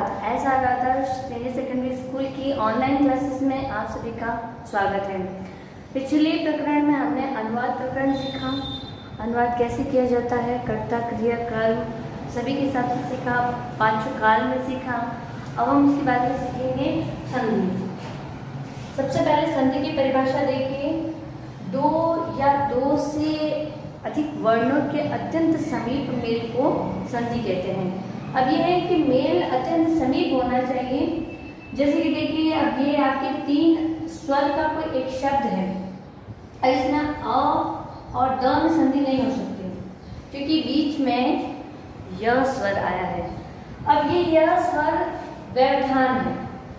SR आदर्श senior secondary school की online classes में आप सभी का स्वागत है। पिछले प्रकरण में हमने अनुवाद प्रकरण सीखा। अनुवाद कैसे किया जाता है, कर्ता, क्रिया, कर्म सभी के हिसाब से सीखा। पांचों काल में सीखा। अब हम इसके बाद में सीखेंगे संधि। सबसे पहले संधि की परिभाषा देखिए। दो या दो से अधिक वर्णों के अत्यंत समीप मेल को संधि कहते हैं। अब यह है कि मेल अत्यंत समीप होना चाहिए। जैसे कि देखिए, अब ये आपके तीन स्वर का कोई एक शब्द है, इसमें अ और द में संधि नहीं हो सकती क्योंकि बीच में य स्वर आया है। अब ये य स्वर व्यवधान है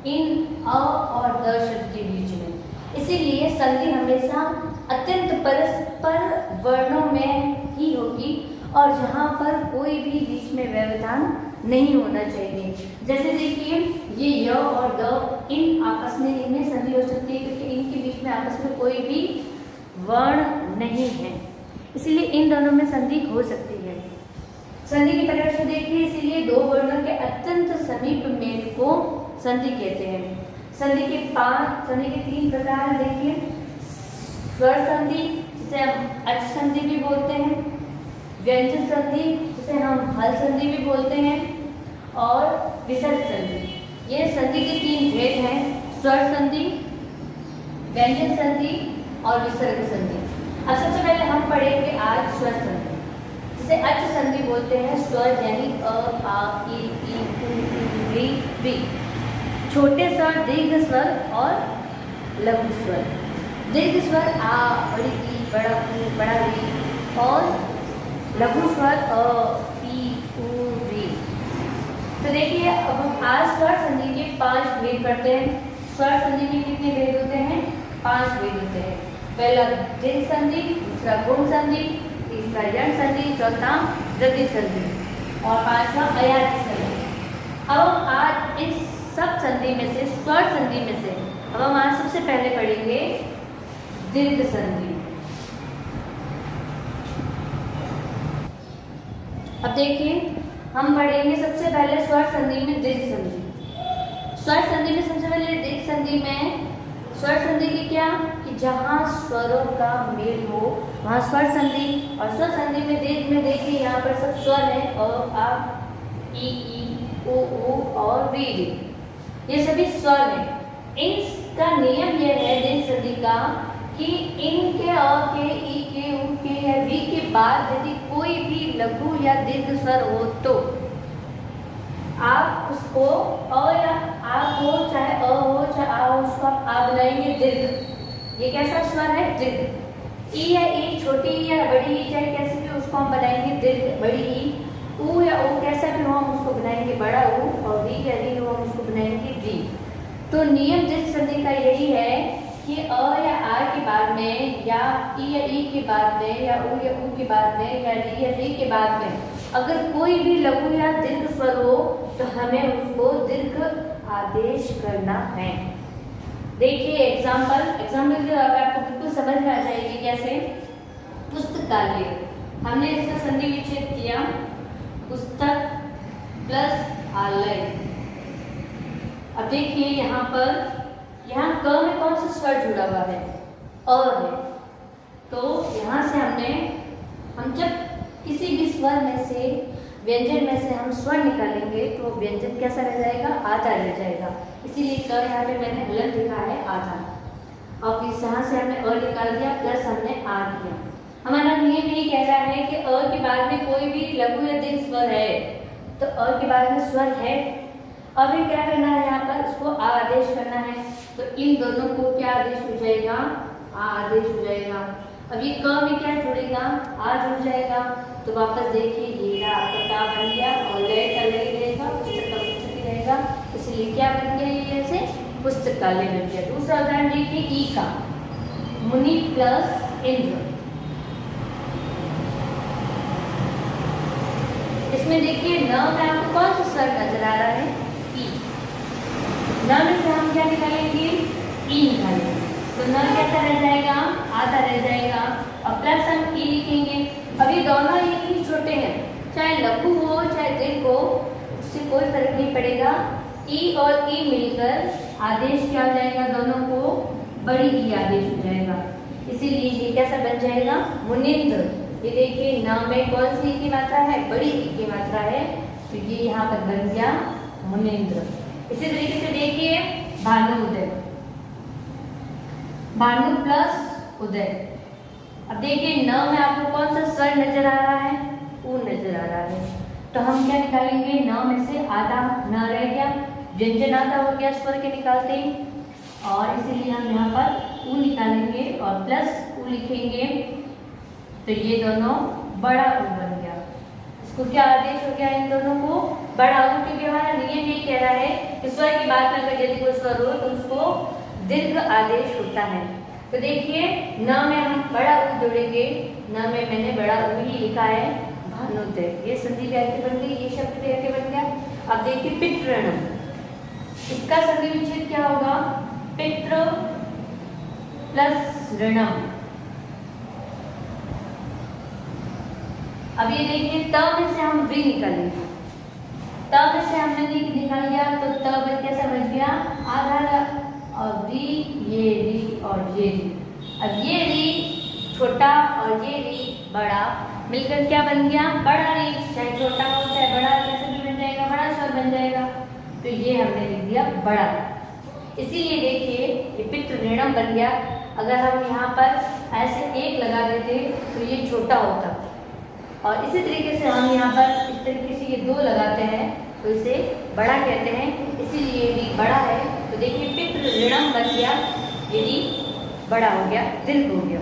इन अ और द शब्द के बीच में, इसीलिए संधि हमेशा अत्यंत परस्पर वर्णों में ही होगी और जहाँ पर कोई भी बीच में व्यवधान नहीं होना चाहिए। जैसे देखिए, ये य और द इन आपस में इनमें संधि हो सकती है क्योंकि इनके बीच में आपस में कोई भी वर्ण नहीं है, इसलिए इन दोनों में संधि हो सकती है। संधि की परिभाषा देखिए, इसीलिए दो वर्णों के अत्यंत समीप मेल को संधि कहते हैं। संधि के तीन प्रकार देखिए। स्वर संधि, जिसे हम अच संधि भी बोलते हैं, व्यंजन संधि, जिसे हम हल संधि भी बोलते हैं, और विसर्ग संधि। ये संधि के तीन भेद हैं: स्वर संधि, व्यंजन संधि और विसर्ग संधि। अब सबसे पहले हम पढ़ेंगे आज स्वर संधि, जिसे अच संधि बोलते हैं। स्वर यानी अ, आ, ई, उ, री। छोटे स्वर, दीर्घ स्वर और लघु स्वर। दीर्घ स्वर आ, बड़ी ई, बड़ा ऊ, बड़ा री, और लघु स्वर अ, ई, उ, री। तो देखिए, अब हम आज स्वर संधि के 5 भेद पढ़ते हैं। स्वर संधि में कितने भेद होते हैं? 5 भेद होते हैं। पहला दीर्घ संधि, दूसरा गुण संधि, तीसरा यण संधि, चौथा वृद्धि संधि और पांचवा अयाची संधि। अब हम आज इस सब संधि में से, स्वर संधि में से, अब हम आज सबसे पहले पढ़ेंगे दीर्घ संधि। अब देखिए, हम पढ़ेंगे सबसे पहले स्वर संधि में दीर्घ संधि। स्वर संधि में सबसे पहले दीर्घ संधि में स्वर संधि की क्या कि जहाँ स्वरों का मेल हो वहाँ स्वर संधि। और स्वर संधि में दीर्घ में देखिए, यहाँ पर सब स्वर है, अ, आ, ई, उ और री। ये सभी स्वर हैं। इनका नियम यह है दीर्घ संधि का कि इनके अ के, ई के, उ के या वी के बाद यदि कोई भी लघु या दीर्घ स्वर हो तो आप उसको अ या आ हो, चाहे अ हो चाहे आ हो, उसको आप आ बनाएंगे दीर्घ। ये कैसा स्वर है? दीर्घ। ई या ई, छोटी ई या बड़ी ई, चाहे कैसे भी उसको हम बनाएंगे दीर्घ, बड़ी ई। ऊ या ऊ कैसा भी हो हम उसको बनाएंगे बड़ा ऊ, और री या री हो हम उसको बनाएंगे री। तो नियम दीर्घ संधि का यही है कि अ या आ के बाद में, या ई या ई के बाद में, या ऊ के बाद में, या री के बाद में अगर कोई भी लघु या दीर्घ स्वर हो तो हमें उसको दीर्घ आदेश करना है। देखिए एग्जाम्पल जो आपको बिल्कुल समझ में आ जाएगी। कैसे? पुस्तकालय, हमने इसका संधि विच्छेद किया, पुस्तक प्लस आलय। अब देखिए, यहाँ क में कौन सा स्वर जुड़ा हुआ है? अ है। तो यहाँ से हम जब किसी भी स्वर में से, व्यंजन में से हम स्वर निकालेंगे तो व्यंजन कैसा रह जाएगा? आधा रह जाएगा। इसीलिए क यहाँ पे मैंने हलन लिखा है आधा, और इस यहाँ से हमने अ निकाल दिया प्लस हमने आ दिया। हमारा नियम यही कह रहा है कि अ के बाद में कोई भी लघु या दीर्घ स्वर है तो अ के बाद में स्वर है। अब ये क्या करना है? यहाँ पर उसको आ आदेश करना है। तो इन दोनों को क्या आदेश हो जाएगा? आ आदेश हो जाएगा। अब ये क में क्या जुड़ेगा? आ जुड़ जाएगा। तो वापस देखिए, ये आपका का बन गया और लय का लय रहेगा, पुस्तक का पुस्तक ही रहेगा, इसलिए क्या बन गया? ये ऐसे पुस्तकालय बन गया। दूसरा उदाहरण देखिए, ई का, मुनि प्लस इंद्र। इसमें देखिए, न में आपको कौन सा स्वर नजर आ रहा है? ई। न में से हम क्या निकालेंगे? ई निकालेंगे। तो न कैसा रह जाएगा? आधा रह जाएगा, और प्लस हम ई लिखेंगे। अब ये दोनों ही छोटे हैं, चाहे लघु हो चाहे दीर्घ हो, उससे कोई फर्क नहीं पड़ेगा। ई और ई मिलकर आदेश क्या हो जाएगा, दोनों को बड़ी ई आदेश हो जाएगा। इसीलिए ये कैसा बन जाएगा, मुनिंद्र। ये देखिए नाम में कौन सी ई की मात्रा है, बड़ी ई की मात्रा है, तो ये यहाँ पर बन गया मुनिंद्र। इसी तरीके से देखिए भानुउदय, भानु प्लस उदय। अब देखिए न में आपको कौन सा स्वर नजर आ रहा है, ऊ नजर आ रहा है, तो हम क्या निकालेंगे, न में से आधा न रह गया, व्यंजन आधा हो गया स्वर के निकालते ही, और इसीलिए हम यहाँ पर ऊ निकालेंगे और प्लस ऊ लिखेंगे, तो ये दोनों बड़ा ऊ बन गया। इसको क्या आदेश हो गया, इन दोनों को बड़ा ऊ, क्योंकि हमारा नियम ये कह रहा है कि स्वर की बात में अगर यदि कोई स्वर हो तो उसको दीर्घ आदेश होता है। तो देखिए न में हम बड़ा ऊ जोड़ेंगे, न में मैंने बड़ा ऊ ही लिखा है, भानुउदय। ये संधि कैसे बन गई, ये शब्द कैसे बन गया। अब देखिए पितृणम, इसका संधि विच्छेद क्या होगा, पितृ प्लस ऋणम। अब ये देखिए त में से हम री निकालेंगे, त में से हमने निकाल लिया तो त में कैसा बच गया, आधा, और री, ये री और ये री। अब ये री छोटा और ये री बड़ा मिलकर क्या बन गया, बड़ा री। चाहे छोटा हो चाहे बड़ा, कैसे भी बन जाएगा, बड़ा स्वर बन जाएगा, तो ये हमने लिख दिया बड़ा। इसीलिए देखिए ये पितृ ऋणम बन गया। अगर हम यहाँ पर ऐसे एक लगा देते तो ये छोटा होता, और इसी तरीके से हम यहाँ पर इस तरीके से ये दो लगाते हैं तो इसे बड़ा कहते हैं, इसीलिए ये बड़ा है। तो देखिए पितृ ऋणम बन गया, ये बड़ा हो गया, दीर्घ हो गया।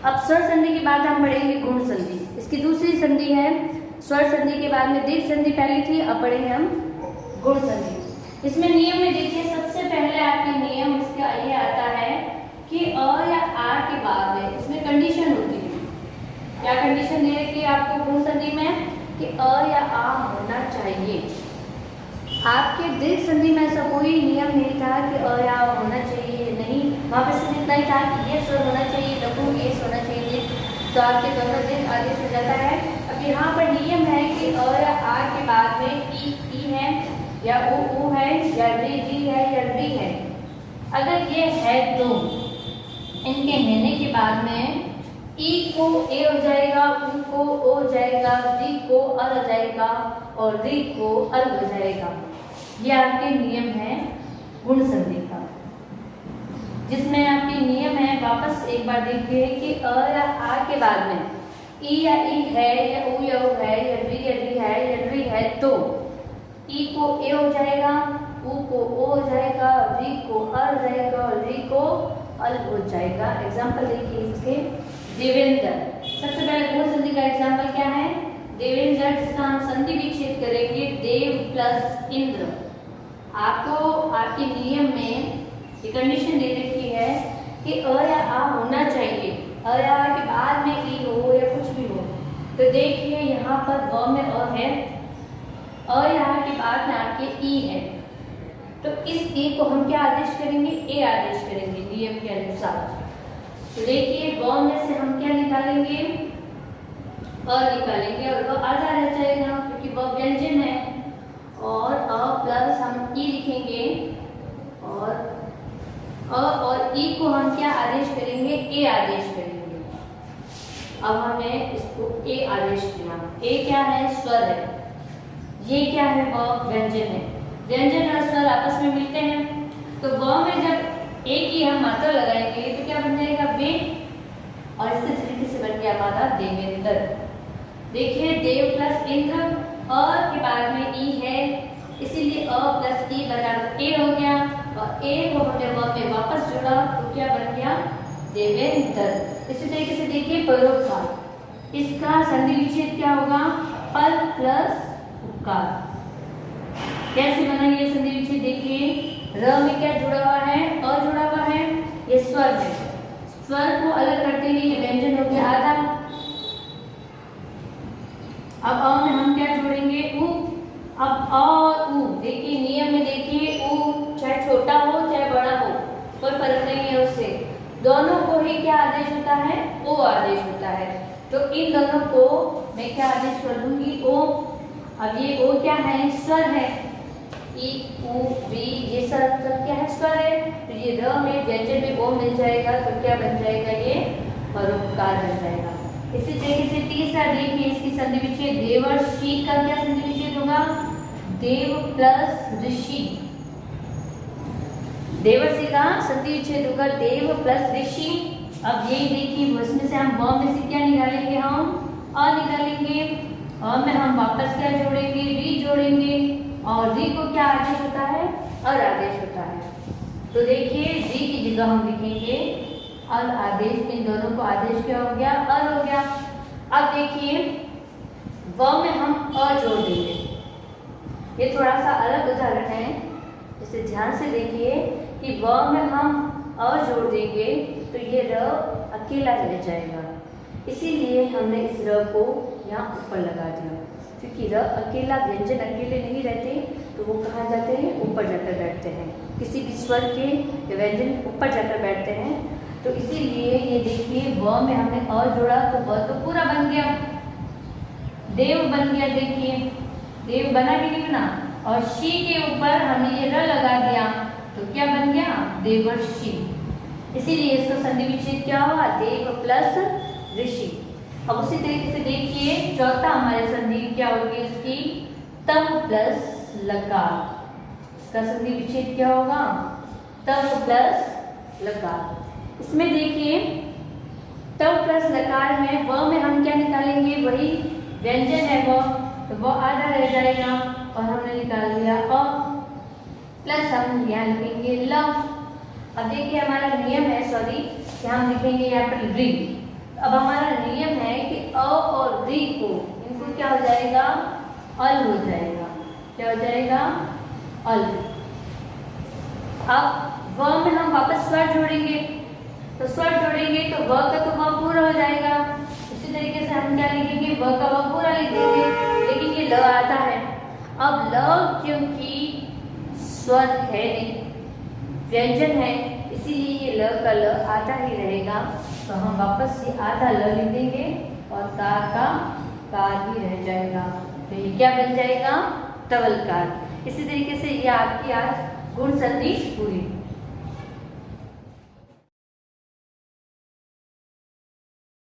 अब स्वर संधि के बाद हम पढ़ेंगे गुण संधि। इसकी दूसरी संधि है, स्वर संधि के बाद में दीर्घ संधि पहली थी, अब पढ़ेंगे हम गुण संधि। इसमें नियम में देखिए सबसे पहले आपके नियम इसका ये आता है कि अ या आ के बाद में इसमें कंडीशन होती है। क्या कंडीशन दे रखी है आपको गुण संधि में, कि अ या आ होना चाहिए। आपके दीर्घ संधि में ऐसा कोई नियम नहीं था कि अ या आ होना चाहिए, नहीं, वहाँ पर सिर्फ इतना ही था कि ये स्वर होना चाहिए, लघु ये होना चाहिए, तो आपके दोनों दीर्घ आदेश हो जाता है। अब यहाँ पर नियम है कि अ या आ के बाद में ई है या ऊ है या जी है या री है। अगर ये है तो इनके रहने के बाद में ई को ए हो जाएगा, ऊ को ओ हो जाएगा, री को अल हो जाएगा और री को अल हो जाएगा। ये आपके नियम है गुण संधि का, जिसमें आपके नियम है, वापस एक बार देखिए कि अ या आ के बाद में ई या ई है या ऊ या ऊ है या री है या री है, तो ई को ए हो जाएगा, ऊ को ओ हो जाएगा, री को अल हो जाएगा और री को अल हो जाएगा। एग्जाम्पल देखिए इसके, देवेंद्र। सबसे पहले गुण संधि का एग्जाम्पल क्या है, देवेंद्र, जिसका हम संधि विच्छेद करेंगे देव प्लस इंद्र। आपको आपके नियम में ये कंडीशन दे रखी है कि अ या आ होना चाहिए, अ या आ के बाद में ई हो या कुछ भी हो। तो देखिए यहाँ पर ब में अ है, अ या आ के बाद में आपके ई है, तो इस ए को हम क्या आदेश करेंगे, ए आदेश करेंगे नियम के अनुसार। तो देखिए ब में से हम क्या निकालेंगे, अ निकालेंगे और ब आधा रह जाएगा क्योंकि ब व्यंजन है, और अ प्लस हम ई लिखेंगे और अ और ई को हम क्या आदेश करेंगे, ए आदेश करेंगे। अब हमने इसको ए आदेश किया, ए क्या है, स्वर है, ये क्या है, ब व्यंजन है। व्यंजन और स्वर आपस में मिलते हैं, तो ब में जब एक ही हम मात्रा लगाएंगे तो क्या बन जाएगा, वे, और इस तरीके से बन गया हमारा देवेंद्र। देखिए देव प्लस इंद्र, अ के बाद में ई है, इसीलिए अ प्लस ई बराबर ए हो गया, और ए को हमने व में वापस जोड़ा तो क्या बन गया, देवेंद्र। इसी तरीके से देखिए परोपकार, इसका संधि विच्छेद क्या होगा, पल प्लस उपकार। कैसे बना ये संधि विच्छेद, देखिए र में क्या जुड़ा हुआ है, अ जुड़ा हुआ है, ये स्वर है, स्वर को अलग करते ही ये व्यंजन हो गया आधा। अब अ में हम क्या जोड़ेंगे, ऊ। अब अ और ऊ, देखिए नियम में देखिए ऊ चाहे छोटा हो चाहे बड़ा हो कोई फर्क नहीं है उससे, दोनों को ही क्या आदेश होता है, ओ आदेश होता है। तो इन दोनों को मैं क्या आदेश कर दूंगी, ओ। अब ये ओ क्या है, स्वर है, ई उ वी, ये सब क्या है, स्वर है। तो ये र में व्यंजन में ओ मिल जाएगा तो क्या बन जाएगा, ये परोपकार बन जाएगा। इसी तरीके से तीसरा देखिए, इसकी संधि विच्छेद देवर्षि का क्या संधि विच्छेद होगा, देव प्लस ऋषि। देवर्षि का संधि विच्छेद होगा देव प्लस ऋषि। अब यही देखिए, उसमें से हम व में से क्या निकालेंगे, हम अ निकालेंगे। अ में हम वापस क्या जोड़ेंगे, री जोड़ेंगे, और री को क्या आदेश होता है, अर आदेश होता है। तो देखिए री की जगह हम लिखेंगे अर आदेश, इन दोनों को आदेश क्या हो गया, अर हो गया। अब देखिए व में हम अ जोड़ देंगे। ये थोड़ा सा अलग उदाहरण है, इसे ध्यान से देखिए कि व में हम अ जोड़ देंगे तो ये र अकेला रह जाएगा, इसीलिए हमने इस र को यहाँ ऊपर लगा दिया। क्योंकि र अकेला, व्यंजन अकेले नहीं रहते तो वो कहाँ जाते हैं, ऊपर जाकर बैठते हैं। किसी भी स्वर के व्यंजन ऊपर जाकर बैठते हैं, तो इसीलिए ये देखिए व में हमने अ जोड़ा तो व तो पूरा बन गया, देव बन गया। देखिए देव बना कि नहीं बना, और शी के ऊपर हमने ये र लगा दिया तो क्या बन गया, देवर्षि। इसीलिए इसका संधि विच्छेद क्या हुआ, देव प्लस ऋषि। अब उसी तरीके से देखिए चौथा हमारे संधि क्या होगी, इसकी तम प्लस लकार। इसका संधि विच्छेद क्या होगा, तम प्लस लकार। इसमें देखिए तम प्लस लकार में व में हम क्या निकालेंगे, वही व्यंजन है वो, तो वो आधा रह जाएगा और हमने निकाल लिया अ, प्लस हम यहाँ लिखेंगे ल। अब देखिए हमारा नियम है, सॉरी, कि हम लिखेंगे यहाँ पर री। अब हमारा नियम है कि अ और री को, इनको क्या हो जाएगा, अल हो जाएगा। क्या हो जाएगा, अल। अब व में हम वापस स्वर जोड़ेंगे, तो स्वर जोड़ेंगे तो व का तो व पूरा हो जाएगा। इसी तरीके से हम क्या लिखेंगे, व का व पूरा लिख देंगे, लेकिन ये ल आता है। अब ल क्योंकि स्वर है नहीं, व्यंजन है, इसीलिए ये ल का ल आधा ही रहेगा, तो हम वापस ये आधा ल लिख देंगे और का ही रह जाएगा। तो ये क्या बन जाएगा, तवलकार। इसी तरीके से ये आपकी आज गुण संधि पूरी।